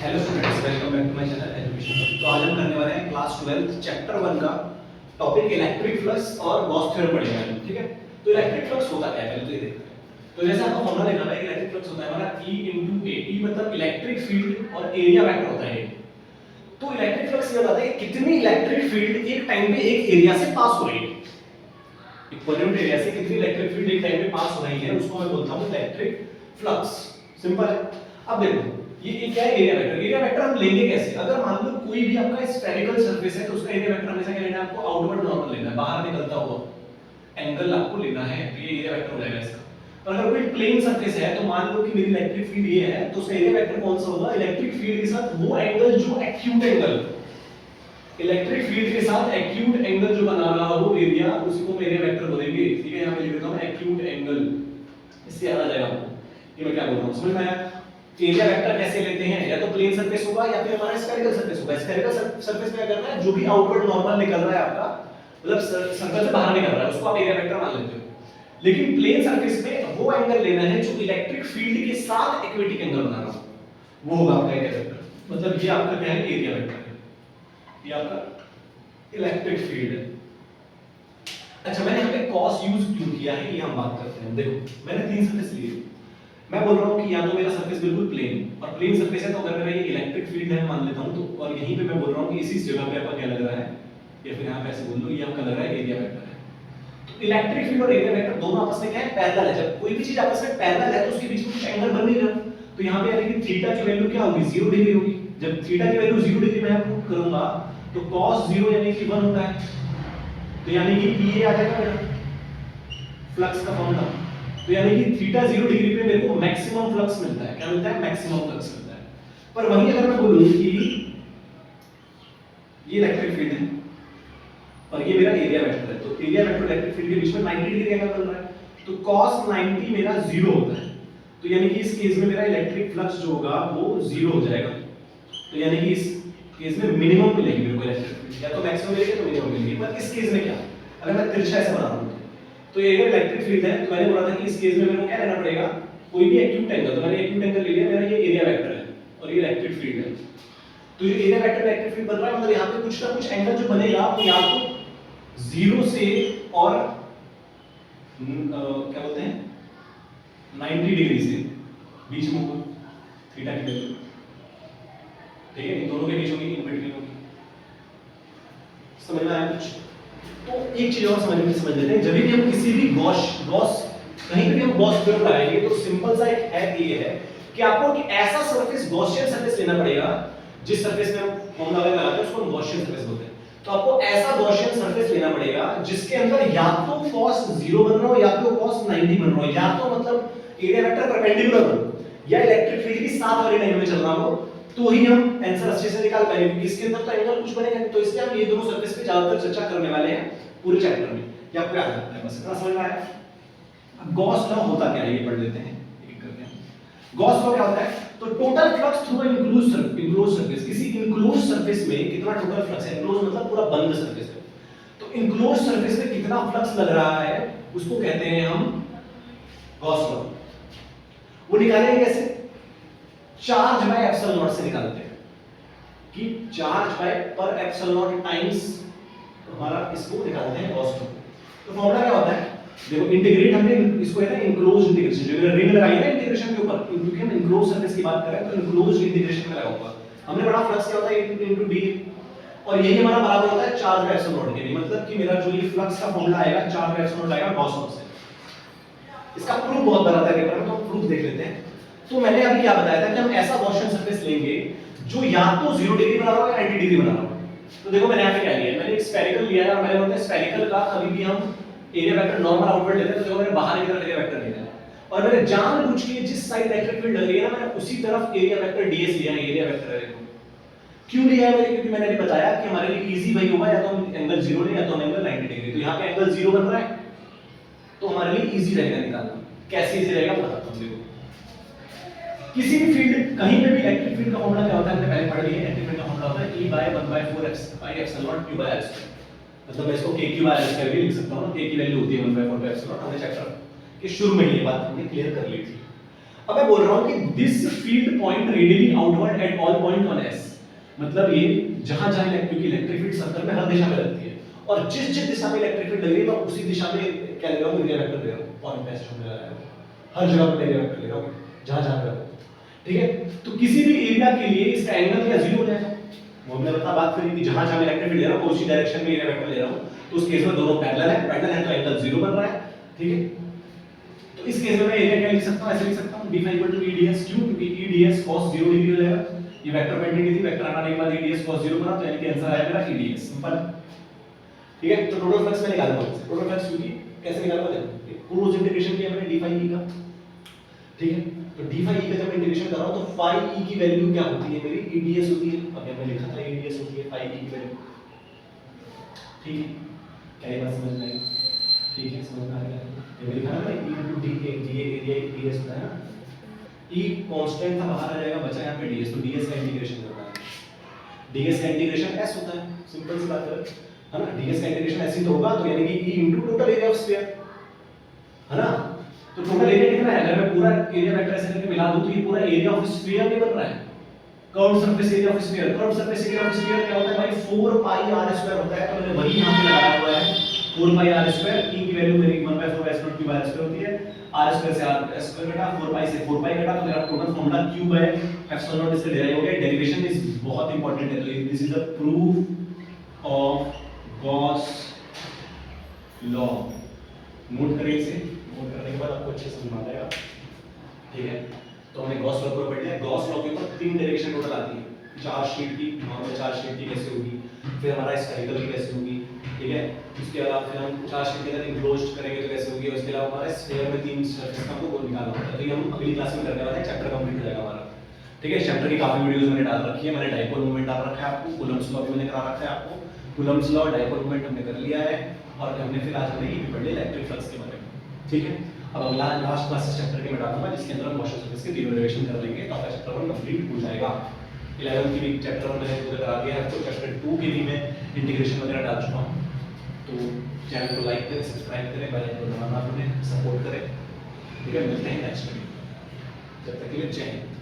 Hello students, welcome back to my channel education. तो आज हम करने वाले हैं क्लास 12 चैप्टर 1 का टॉपिक इलेक्ट्रिक फ्लक्स और गॉस थ्योरम पढ़ेंगे हम, ठीक है। तो इलेक्ट्रिक फ्लक्स होता क्या है पहले तो ये देखते हैं। तो जैसे आपको फॉर्मूला देखा है, इलेक्ट्रिक फ्लक्स होता है हमारा E * A। E मतलब इलेक्ट्रिक फील्ड और एरिया वेक्टर होता है। तो इलेक्ट्रिक फ्लक्स ये बताता है कि कितनी इलेक्ट्रिक फील्ड एक टाइम पे एक एरिया से पास हो रही है। एक पॉइंट एरिया से कितनी इलेक्ट्रिक फील्ड एक टाइम पे पास हो रही है, उसको मैं बोलता हूं इलेक्ट्रिक फ्लक्स। सिंपल है। अब देखो ये क्या है, एरिया वेक्टर। एरिया वेक्टर हम लेंगे कैसे? अगर मान लो कोई भी आपका स्फेरिकल सरफेस है तो उसका एरिया वेक्टर हमेशा क्या लेना है? आपको आउटवर्ड नॉर्मल लेना है, बाहर निकलता हुआ एंगल आपको लेना है, तो ये एरिया वेक्टर हो जाएगा इसका। और अगर कोई प्लेन सरफेस है तो मान लो कि मेरी इलेक्ट्रिक फील्ड ये है, तो उसका एरिया वेक्टर कौन सा होगा? इलेक्ट्रिक फील्ड के साथ वो एंगल जो एक्यूट एंगल, इलेक्ट्रिक फील्ड के साथ एक्यूट एंगल जो बना रहा हो एरिया, उसी को एरिया वेक्टर बोलेंगे। ठीक है, यहां पे लिख देता हूं एक्यूट एंगल, इससे याद आ जाएगा आपको ये मैं क्या बोल रहा हूं, समझ में आया? एरिया वेक्टर कैसे लेते हैं? या तो प्लेन सरफेस होगा या फिर हमारा स्फेरिकल सरफेस होगा। स्फेरिकल सरफेस में क्या करना है? जो भी आउटवर्ड नॉर्मल निकल रहा है आपका, मतलब सर्कल से बाहर निकल रहा है, उसको आप एरिया वेक्टर मान लेते हो। लेकिन प्लेन सरफेस में वो एंगल लेना है जो इलेक्ट्रिक फील्ड के साथ इक्विवेलेंट एंगल बना रहा हो, वो होगा आपका एरिया वेक्टर। मतलब ये आपका क्या है? एरिया वेक्टर है, ये आपका इलेक्ट्रिक फील्ड है। अच्छा, मैंने यहाँ पे cos यूज क्यों किया है ये हम बात करते हैं। देखो मैंने तीन सरफेस लिए, मैं बोल रहा हूँ कि या तो मेरा सरफेस बिल्कुल प्लेन, और प्लेन सरफेस है तो अगर मेरा ये इलेक्ट्रिक फील्ड है मान लेता हूँ तो, और यहीं पे मैं बोल रहा हूँ कि इसी जगह पे आपका क्या लग रहा है, या फिर यहाँ पे ऐसे बोल लो ये आपका लग रहा है एरिया वेक्टर है। तो इलेक्ट्रिक फील्ड और एरिया वेक्टर दोनों आपस में क्या है? पैरेलल है। जब कोई भी चीज आपस में पैरेलल है तो उसके बीच में कुछ एंगल बन नहीं रहा। तो यहाँ पे यानी कि थीटा की वैल्यू क्या होगी? 0 डिग्री होगी। जब थीटा की वैल्यू 0 डिग्री मैं पुट करूंगा तो cos 0 यानी कि 1 होता है, तो यानी कि ये आ जाएगा मेरा फ्लक्स का फॉर्मूला। तो यानी कि थीटा 0 डिग्री पे मेरे को मैक्सिमम फ्लक्स मिलता है। क्या मिलता है? मैक्सिमम फ्लक्स मिलता है। पर वहीं अगर मैं बोलूं कि ये इलेक्ट्रिक फील्ड है और ये मेरा एरिया वेक्टर है, तो एरिया वेक्टर इलेक्ट्रिक फील्ड के बीच में 90 डिग्री एंगल बन रहा है, तो cos 90 मेरा 0 होता है। तो यानी कि इस केस में मेरा इलेक्ट्रिक फ्लक्स जो होगा वो 0 हो जाएगा। तो यानी कि इस केस में मिनिमम मिलेगी मेरे को इलेक्ट्रिक फील्ड, या तो मैक्सिमम मिलेगी तो मिनिमम मिलेगी। पर इस केस में क्या, अगर मैं तिरछा ऐसे बना दूं तो ये इलेक्ट्रिक फील्ड है, तो मैंने बोला था कि इस केस में मेरे को क्या लेना पड़ेगा? कोई भी एक्यूट एंगल। तो मैंने एक्यूट एंगल ले लिया, मेरा ये एरिया वेक्टर है और ये इलेक्ट्रिक फील्ड है। तो ये एरिया वेक्टर इलेक्ट्रिक फील्ड बन रहा है, मतलब यहाँ पे कुछ ना कुछ एंगल जो बनेगा वो या तो 0 से और क्या बोलते हैं 90 डिग्री से बीच में होगा थीटा की वैल्यू। ठीक है, इन दोनों के बीच होगी, इन बिटवीन होगी। समझ में आया कुछ? तो एक चीज और समझ लेते हैं। जब भी हम किसी भी गॉस कहीं पे भी हम गॉस थ्योरम लगाएंगे तो सिंपल सा एक है, ये है कि आपको कि ऐसा सरफेस गॉसियन सरफेस लेना पड़ेगा, जिस सरफेस में हम फॉर्मूला लगाते हैं उसको हम गॉसियन सरफेस बोलते हैं। तो आपको ऐसा गॉसियन सरफेस लेना पड़ेगा जिसके अंदर या तो cos 0 बन रहा हो या तो cos 90 बन रहा हो, या तो मतलब एरिया वेक्टर परपेंडिकुलर हो या इलेक्ट्रिक फील्ड की साथ वाली लाइन में चल रहा हो, तो ही हम आंसर अच्छे से निकाल पाएंगे। क्योंकि इसके अंदर तो एंगल कुछ बनेगा नहीं, तो इसलिए हम ये दोनों सरफेस पे ज्यादातर चर्चा करने वाले हैं पूरे चैप्टर में। ये आपको याद रखना है, बस इतना समझ में आया। अब गॉस लॉ होता क्या है ये पढ़ लेते हैं एक करके। गॉस लॉ क्या होता है? तो total flux through enclose surface, किसी इनक्लोज सरफेस में कितना टोटल फ्लक्स है? इनक्लोज मतलब पूरा बंद सरफेस है, तो इनक्लोज सरफेस में कितना फ्लक्स लग रहा है उसको कहते हैं हम गॉस लॉ। वो निकालेंगे कैसे? चार्ज बाय एप्सिलॉन नॉट से निकालते हैं कि चार्ज बाय पर एप्सिलॉन नॉट टाइम्स हमारा इसको निकालते हैं गॉस लॉ। तो फॉर्मूला क्या होता है? देखो इंटीग्रेट हमने इसको है ना इनक्लोज इंटीग्रेशन, जो मैंने रिंग लगाई है ना इंटीग्रेशन के ऊपर, क्योंकि हम इनक्लोज सरफेस की बात कर रहे हैं तो इनक्लोज इंटीग्रेशन में लगा हुआ हमने पढ़ा फ्लक्स क्या होता है इनटू डी, और यही हमारा बराबर होता है चार्ज बाय एप्सिलॉन नॉट के लिए। मतलब कि मेरा जो ये फ्लक्स का फॉर्मूला आएगा चार्ज बाय एप्सिलॉन नॉट आएगा गॉस लॉ से। इसका प्रूफ बहुत बड़ा था पेपर में, तो प्रूफ देख लेते हैं। तो मैंने अभी क्या बताया था कि हम ऐसा गॉसियन सरफेस लेंगे जो या तो 0 डिग्री बना रहा हो या 90 डिग्री बना रहा हो। तो देखो मैंने यहाँ पे क्या लिया है, मैंने एक स्फेरिकल लिया है और मैंने बोलता है स्फेरिकल का कभी भी हम एरिया वेक्टर नॉर्मल आउटवर्ड लेते हैं, तो देखो मैंने बाहर की तरफ एरिया वेक्टर लिया है और मैंने जानबूझ के जिस साइड इलेक्ट्रिक फील्ड लग रही है ना मैंने उसी तरफ एरिया वेक्टर ds लिया है। एरिया वेक्टर है देखो क्यों लिया है मैंने, क्योंकि मैंने अभी बताया कि हमारे लिए इजी वही होगा या तो हम एंगल 0 लें या तो हम एंगल 90 डिग्री। तो यहाँ पे एंगल 0 बन रहा है तो हमारे लिए इजी रहेगा निकालना। कैसे इजी रहेगा बताता हूं। देखो किसी भी फील्ड कहीं पे भी इलेक्ट्रिक फील्ड का फॉर्मूला क्या होता है हमने पहले पढ़ लिया है। इलेक्ट्रिक फील्ड का फॉर्मूला होता है E/1/4 q by r2, मतलब मैं इसको k/r2 भी लिख सकता हूं ना, k की वैल्यू होती है 1/4 हमने चैप्टर के शुरू में ये बात हमने क्लियर कर ली थी। अब मैं बोल रहा हूं कि this field point radially outward at all point on S, मतलब ये जहां जहां क्योंकि इलेक्ट्रिक फील्ड सर्कल में हर दिशा में लगती है, और जिस जिस दिशा में इलेक्ट्रिक फील्ड लग रही है मैं उसी दिशा में क्या ले रहा हूं, एरिया वेक्टर ले रहा हूं, पॉइंट ऐसे समझ आ रहा है, हर जगह पर एरिया वेक्टर ले रहा हूं जहां जहां पे रखो, ठीक है। तो किसी भी एरिया के लिए इसका एंगल क्या 0 हो जाएगा, वो हमने बता बात करी थी, जहां जहां मैं इलेक्ट्रिक फील्ड ले रहा हूं उसी डायरेक्शन में एरिया वेक्टर ले रहा हूं, तो उस केस में दोनों पैरेलल है तो एंगल 0 बन रहा है, ठीक है। तो इस केस में मैं एरिया क्या लिख सकता हूं, ऐसे लिख सकता हूं d phi = EDS क्यों, क्योंकि EDS cos 0 डिग्री हो जाएगा, ये वेक्टर क्वांटिटी थी, वेक्टर हटाने के बाद EDS cos 0 बना, तो यानी कि आंसर आया मेरा EDS, सिंपल, ठीक है। तो टोटल फ्लक्स मैं निकालूंगा, टोटल फ्लक्स क्योंकि कैसे निकालूंगा देखो, क्रोस इंटीग्रेशन किया मैंने d phi e का, ठीक है। तो d phi e का जब इंटीग्रेशन कर रहा हूं तो phi e की वैल्यू क्या होती है मेरी, EDS होती है, अभी मैंने लिखा था EDS होती है phi e की वैल्यू, ठीक है। क्या ये बात समझ में आई, ठीक है, समझ में आ गया, ये लिखा है ना e into d area ds होता है ना, e कांस्टेंट था बाहर आ जाएगा, बचा यहां पे ds, तो ds का इंटीग्रेशन करना है, ds का इंटीग्रेशन s होता है, सिंपल सी बात है ना, ds का इंटीग्रेशन s ही तो होगा, तो यानी कि e into total area of sphere, है ना। तो टोटल एरिया कितना है, अगर मैं पूरा एरिया वेक्टर ऐसे करके मिला दूं तो ये पूरा एरिया ऑफ स्फीयर नहीं बन रहा है, curve surface area of sphere, curve surface area of sphere क्या होता है भाई 4 पाई r स्क्वायर होता है, तो मैंने वही यहां पे लगाया हुआ है 4 पाई r स्क्वायर, e की वैल्यू मेरी 1/4 s0 क्यूब r स्क्वायर होती है, r स्क्वायर से r स्क्वायर घटा 4 पाई से 4 पाई घटा, तो मेरा total formula q by epsilon not इससे डिराइव हो गया, डेरिवेशन इज बहुत इंपॉर्टेंट है, तो this is a proof of Gauss law, note करें इसे, नोट करने के बाद आपको अच्छे से समझ आ जाएगा, ठीक है। तो हमने गॉस लॉ को पढ़ लिया, गॉस लॉ के ऊपर 3 डायरेक्शन टोटल आती है, चार्ज शीट की, नॉर्मल चार्ज शीट की कैसे होगी, फिर हमारा स्फेरिकल की कैसे होगी, ठीक है। उसके अलावा फिर हम चार्ज शीट के अंदर इंक्लोज्ड करेंगे तो कैसे होगी, उसके अलावा हमारा स्फीयर में 3 सरफेस का हमको निकालना होता है, तो ये हम अगली क्लास में करने वाले हैं, चैप्टर कंप्लीट हो जाएगा हमारा, ठीक है। चैप्टर की काफी वीडियोस मैंने डाल रखी है, मैंने डाइपोल मोमेंट डाल रखा है आपको, कूलम्ब्स लॉ भी मैंने करा रखा है आपको, कूलम्ब्स लॉ डाइपोल मोमेंट हमने कर लिया है, और हमने फिर आज हमने ये भी पढ़ लिया इलेक्ट्रिक फ्लक्स के बारे में, ठीक है। अब अगला लास्ट क्लास चैप्टर के मैं डालूंगा जिसके अंदर हम मोशन सरफेस के डेरिवेशन कर लेंगे, तो आपका चैप्टर 1 कंप्लीट हो जाएगा। 11 की भी चैप्टर 1 मैंने पूरा करा दिया है, तो चैप्टर 2 के भी मैं इंटीग्रेशन वगैरह डाल चुका हूं, तो चैनल को लाइक करें, सब्सक्राइब करें, बेल आइकन को दबाना, सपोर्ट करें, ठीक है। मिलते हैं नेक्स्ट वीडियो, जब तक के लिए जय हिंद।